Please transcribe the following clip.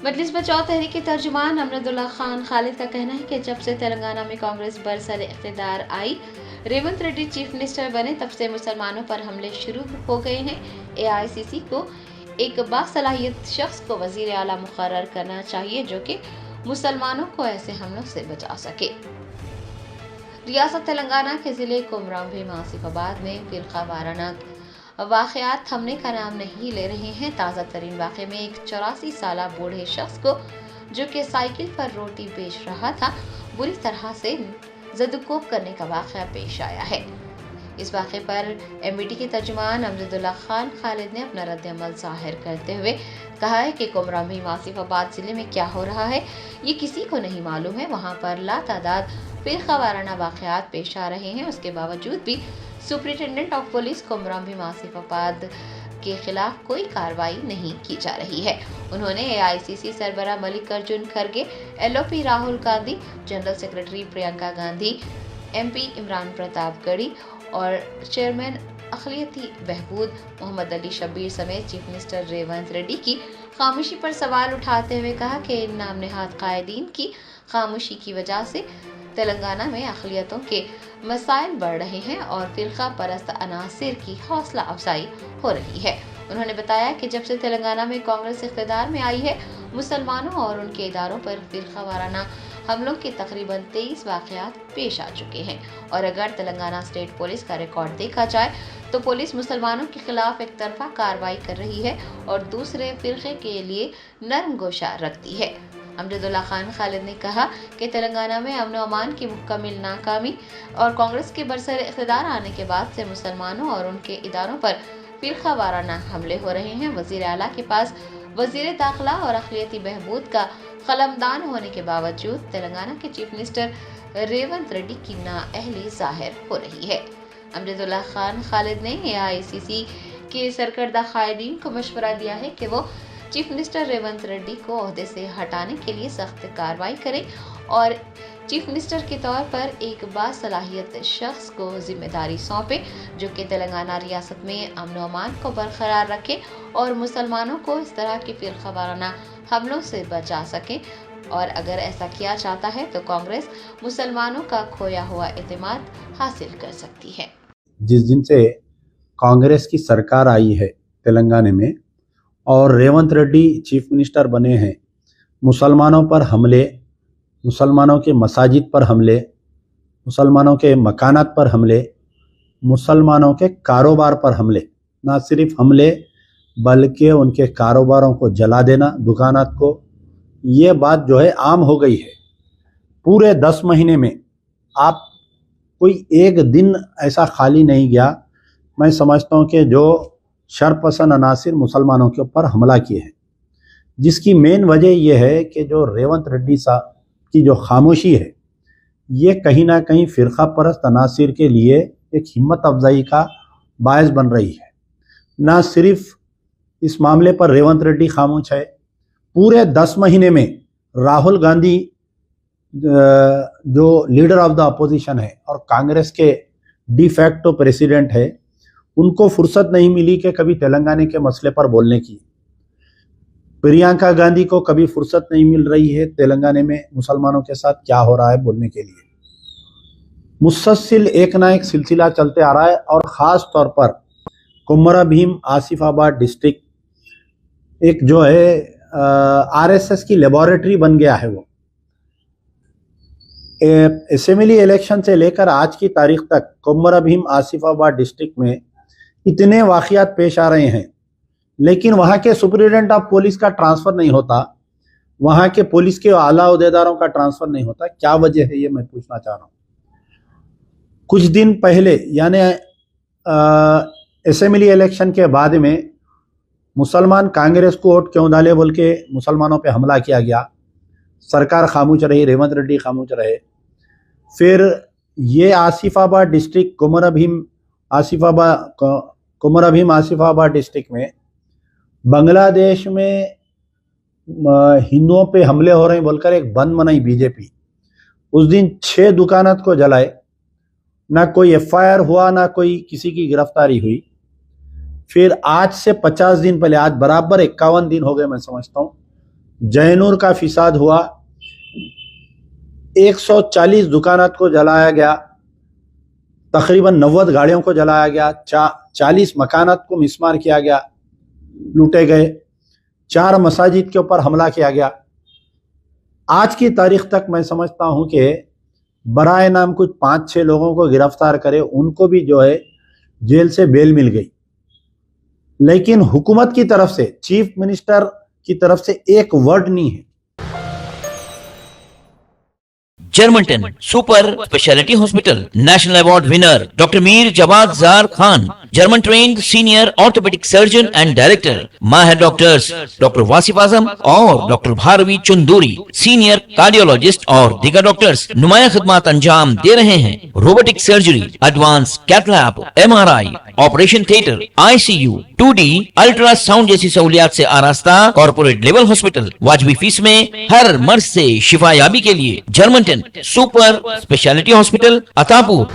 मजलिस बचाओ तहरीक के तर्जुमान अमरुद्दुल्ला खान खालिद का कहना है कि जब से तेलंगाना में कांग्रेस बरसर इख्तिदार आई, रेवंत रेड्डी चीफ मिनिस्टर बने, तब से मुसलमानों पर हमले शुरू हो गए हैं। एआईसीसी को एक बासलाहियत शख्स को वजीर आला मुकर्रर करना चाहिए जो कि मुसलमानों को ऐसे हमलों से बचा सके। रियासत तेलंगाना के जिले कुमराम भीम आसिफाबाद में फिरका वाराना वाकयात थमने का नाम नहीं ले रहे हैं। ताज़ा तरीन वाक़े में एक 84 साला बूढ़े शख्स को जो कि साइकिल पर रोटी बेच रहा था, बुरी तरह से जदुकोब करने का वाक़या पेश आया है। इस वाक़े पर एमबीटी के तर्जुमान अमरुद्दुल्ला खान खालिद ने अपना रद्द-ए-अमल ज़ाहिर करते हुए कहा है कि कुमराम भीम आसिफाबाद जिले में क्या हो रहा है ये किसी को नहीं मालूम है। वहाँ पर लातादाद फिरका वाराना वाक़यात पेश आ रहे हैं, उसके बावजूद भी superintendent of police Kumram Bheem Asifabad के खिलाफ कोई कार्रवाई नहीं की जा रही है। उन्होंने एआईसीसी सरबराह मल्लिकार्जुन खड़गे, LOP Rahul Gandhi, general secretary Priyanka Gandhi, MP Imran Pratap Garhi और चेयरमैन अखिलती बहबूद मोहम्मद अली शब्बीर समेत चीफ मिनिस्टर रेवंत रेड्डी की खामोशी पर सवाल उठाते हुए कहा कि इन नाम नेहाद कायदीन की खामोशी की वजह से तेलंगाना में अक़लियतों के मसाइल बढ़ रहे हैं और फिरका परस्त अनासिर की हौसला अफजाई हो रही है। उन्होंने बताया कि जब से तेलंगाना में कांग्रेस इख्तिदार में आई है, मुसलमानों और उनके इदारों पर फिरका वाराना हमलों के तकरीबन 23 वाक़यात पेश आ चुके हैं और अगर तेलंगाना स्टेट पुलिस का रिकॉर्ड देखा जाए तो पुलिस मुसलमानों के खिलाफ एक तरफा कार्रवाई कर रही है और दूसरे फिरके के लिए नरम गोशा रखती है। अमरुद्दुल्ला खान खालिद ने कहा कि तेलंगाना में अमन और अमान की मुकम्मल नाकामी और कांग्रेस के बरसर इख्तिदार आने के बाद से मुसलमानों और उनके इदारों पर फिरका वाराना हमले हो रहे हैं। वजीर आला के पास वजीर दाखिला और अक़लियती बहबूद का कलमदान होने के बावजूद तेलंगाना के चीफ मिनिस्टर रेवंत रेड्डी की नाअहली जाहिर हो रही है। अमरुद्दुल्ला खान खालिद ने एआईसीसी के सरकर्दा कायदीन को मशवरा दिया है कि वो चीफ मिनिस्टर रेवंत रेड्डी को ओहदे से हटाने के लिए सख्त कार्रवाई करें और चीफ मिनिस्टर के तौर पर एक बासलाहियत शख्स को जिम्मेदारी सौंपे जो कि तेलंगाना रियासत में अमन और अमान को बरकरार रखे और मुसलमानों को इस तरह की फिरका वाराना हमलों से बचा सके। और अगर ऐसा किया जाता है तो कांग्रेस मुसलमानों का खोया हुआ एतमाद हासिल कर सकती है। जिस दिन से कांग्रेस की सरकार आई है तेलंगाना में और रेवंत रेड्डी चीफ मिनिस्टर बने हैं, मुसलमानों पर हमले, मुसलमानों के मसाजिद पर हमले, मुसलमानों के मकानात पर हमले, मुसलमानों के कारोबार पर हमले, ना सिर्फ हमले बल्कि उनके कारोबारों को जला देना, दुकानात को, ये बात जो है आम हो गई है। पूरे 10 महीने में आप कोई एक दिन ऐसा खाली नहीं गया, मैं समझता हूँ कि जो शरपसंद अनासिर मुसलमानों के ऊपर हमला किए हैं, जिसकी मेन वजह यह है कि जो रेवंत रेड्डी साहब की जो खामोशी है ये कहीं ना कहीं फ़िरका परस्त अनासिर के लिए एक हिम्मत अफजाई का बायस बन रही है। ना सिर्फ इस मामले पर रेवंत रेड्डी खामोश है, पूरे 10 महीने में राहुल गांधी जो लीडर ऑफ द अपोजिशन है और कांग्रेस के डी फैक्टो प्रेसिडेंट है, उनको फुर्सत नहीं मिली कि कभी तेलंगाना के मसले पर बोलने की। प्रियंका गांधी को कभी फुर्सत नहीं मिल रही है तेलंगाना में मुसलमानों के साथ क्या हो रहा है बोलने के लिए। मुसलसल एक ना एक सिलसिला चलते आ रहा है और ख़ास तौर पर कुमरा भीम आसिफाबाद डिस्ट्रिक्ट एक जो है आरएसएस की लेबोरेटरी बन गया है। वो असेंबली इलेक्शन से लेकर आज की तारीख तक कुमरा भीम आसिफाबाद डिस्ट्रिक्ट में इतने वाक़यात पेश आ रहे हैं, लेकिन वहाँ के सुपरिटेंडेंट ऑफ पुलिस का ट्रांसफ़र नहीं होता, वहाँ के पुलिस के आला अहदेदारों का ट्रांसफ़र नहीं होता। क्या वजह है ये मैं पूछना चाह रहा हूँ। कुछ दिन पहले यानी असेंबली इलेक्शन के बाद में मुसलमान कांग्रेस को वोट क्यों डाले बोल के मुसलमानों पे हमला किया गया, सरकार खामोश रही, रेवंत रेड्डी खामोश रहे। फिर ये आसिफाबाद डिस्ट्रिक्ट कुमरा भीम आसिफाबाद डिस्ट्रिक्ट में बांग्लादेश में हिंदुओं पे हमले हो रहे हैं बोलकर एक बंद मनाई बीजेपी। उस दिन 6 दुकानात को जलाए, ना कोई एफआईआर हुआ, ना कोई किसी की गिरफ्तारी हुई। फिर आज से 50 दिन पहले, आज बराबर 51 दिन हो गए मैं समझता हूँ, जयनूर का फिसाद हुआ, 140 दुकानात को जलाया गया, तकरीबन 90 गाड़ियों को जलाया गया, 40 मकानात को मिसमार किया गया, लूटे गए, 4 मसाजिद के ऊपर हमला किया गया। आज की तारीख तक मैं समझता हूं कि बराए नाम कुछ 5-6 लोगों को गिरफ्तार करे, उनको भी जो है जेल से बेल मिल गई, लेकिन हुकूमत की तरफ से, चीफ मिनिस्टर की तरफ से एक वर्ड नहीं है। Germanten super speciality hospital national award winner doctor Mir Jawad Zar Khan, German trained senior orthopedic surgeon and director, माहिर डॉक्टर्स डॉक्टर वासिफ आजम और doctor Bharvi Chanduri, senior cardiologist और दीगर डॉक्टर्स नुमाया खिदमत अंजाम दे रहे हैं। Robotic surgery, advance cath lab, MRI, operation theatre, ICU, 2D ultrasound जैसी सहूलियात से आरास्ता कॉर्पोरेट लेवल हॉस्पिटल, वाजबी फीस में हर मर्ज से शिफायाबी के लिए Germanton super speciality hospital, Attapur.